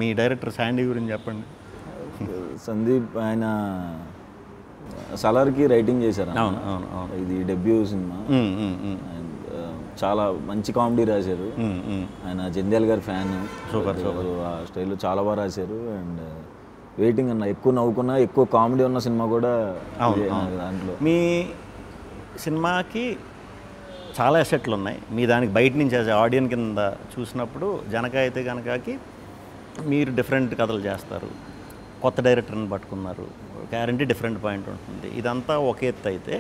మీ director Sandy గురించి చెప్పండి. సందీప్ ఆయన సలార్కి రైటింగ్ చేశారు. అవును అవును అవును. ఇది డెబ్యూ సినిమా. అండ్ చాలా మంచి కామెడీ రాశారు. ఆయన జంధ్యాల గారి ఫ్యాన్. Super super. ఆ స్టైల్లో చాలా బాగా రాశారు. అండ్ వెయిటింగ్ అన్న, ఎక్కువ నవ్వుకున్నా, ఎక్కువ కామెడీ ఉన్న సినిమా కూడా దాంట్లో. మీ సినిమాకి చాలా ఎసెట్లు ఉన్నాయి. మీ దానికి బయట నుంచి యాజ్ ఆడియన్స్ కింద చూసినప్పుడు జనక అయితే కనుకకి మీరు డిఫరెంట్ కథలు చేస్తారు, కొత్త డైరెక్టర్ని పట్టుకున్నారు, గ్యారంటీ డిఫరెంట్ పాయింట్ ఉంటుంది. ఇదంతా ఒక ఎత్తు అయితే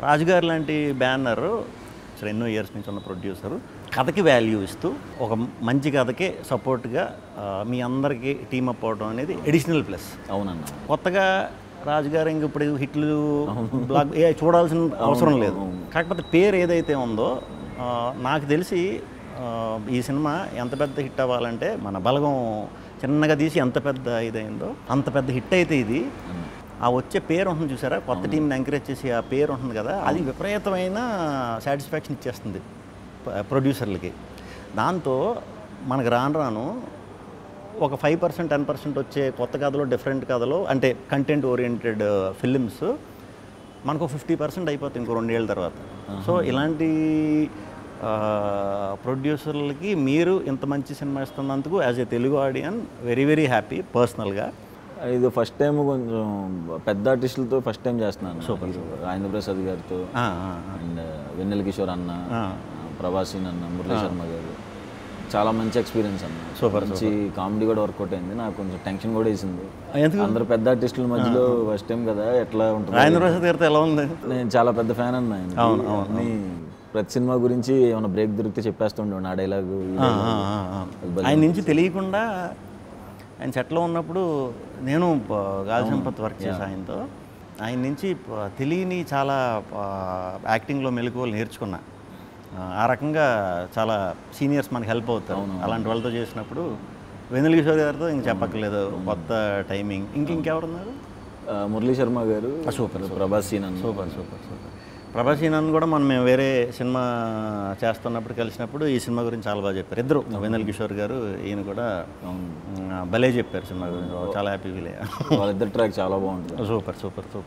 రాజుగారు లాంటి బ్యానర్ అసలు ఎన్నో ఇయర్స్ నుంచి ఉన్న ప్రొడ్యూసరు కథకి వాల్యూ ఇస్తూ ఒక మంచి కథకే సపోర్ట్గా మీ అందరికీ టీమప్ అవడం అనేది ఎడిషనల్ ప్లస్. అవునన్న. కొత్తగా రాజుగారు ఇంక ఇప్పుడు హిట్లు బ్లాక్ చూడాల్సిన అవసరం లేదు. కాకపోతే పేరు ఏదైతే ఉందో నాకు తెలిసి ఈ సినిమా ఎంత పెద్ద హిట్ అవ్వాలంటే మన బలగం చిన్నగా తీసి ఎంత పెద్ద ఇదైందో అంత పెద్ద హిట్ అయితే ఇది ఆ వచ్చే పేరు ఉంటుంది చూసారా, కొత్త టీంని ఎంకరేజ్ చేసి ఆ పేరు ఉంటుంది కదా, అది విపరీతమైన సాటిస్ఫాక్షన్ ఇచ్చేస్తుంది ప్రొడ్యూసర్లకి. దాంతో మనకు రాను ఒక 5% 10% వచ్చే కొత్త కథలో డిఫరెంట్ కథలో అంటే కంటెంట్ ఓరియంటెడ్ ఫిలిమ్స్ మనకు 50% అయిపోతుంది ఇంకో 2 ఏళ్ళ తర్వాత. సో ఇలాంటి ప్రొడ్యూసర్లకి మీరు ఇంత మంచి సినిమా ఇస్తున్నందుకు as a Telugu audience very very happy పర్సనల్గా. ఇది ఫస్ట్ టైం కొంచెం పెద్ద ఆర్టిస్టులతో ఫస్ట్ టైం చేస్తున్నాను. సూపర్. రాజేంద్ర ప్రసాద్ గారితో అండ్ వెన్నెల కిషోర్ అన్న, ప్రభాసీన్ అన్న, మురళీ శర్మ గారు, చాలా మంచి ఎక్స్పీరియన్స్ అన్న. సూపర్. మంచి కామెడీ కూడా వర్కౌట్ అయింది. నాకు కొంచెం టెన్షన్ కూడా వేసింది, అందరు పెద్ద ఆర్టిస్టుల మధ్యలో ఫస్ట్ టైం కదా, ఎట్లా ఉంటుంది. రాజేంద్ర ప్రసాద్ గారితో ఎలా ఉంది? నేను చాలా పెద్ద ఫ్యాన్ అన్న ఆయన. అవును. ప్రతి సినిమా గురించి ఏమైనా బ్రేక్ దొరికితే చెప్పేస్తుండే ఆ డైలాగు. ఆయన నుంచి తెలియకుండా ఆయన సెట్లో ఉన్నప్పుడు నేను గాలి సంపత్ వర్క్ చేసి ఆయనతో, ఆయన నుంచి తెలియని చాలా యాక్టింగ్లో మెలకువలు నేర్చుకున్నా. ఆ రకంగా చాలా సీనియర్స్ మనకి హెల్ప్ అవుతారు అలాంటి వాళ్ళతో చేసినప్పుడు. వెన్నెల కిషోర్ గారితో ఇంక చెప్పక్కర్లేదు, కొత్త టైమింగ్. ఇంకెవరున్నారు? మురళీ శర్మ గారు. సూపర్. ప్రభాసీన్. Super super super. ప్రభాసీన్ కూడా మేము వేరే సినిమా చేస్తున్నప్పుడు కలిసినప్పుడు ఈ సినిమా గురించి చాలా బాగా చెప్పారు ఇద్దరు, వెన్నెల కిషోర్ గారు ఈయన కూడా భలే చెప్పారు సినిమా గురించి. చాలా హ్యాపీ ఫీల్ అయ్యా. వాళ్ళిద్దరు ట్రాక్ చాలా బాగుంటుంది. Super super super.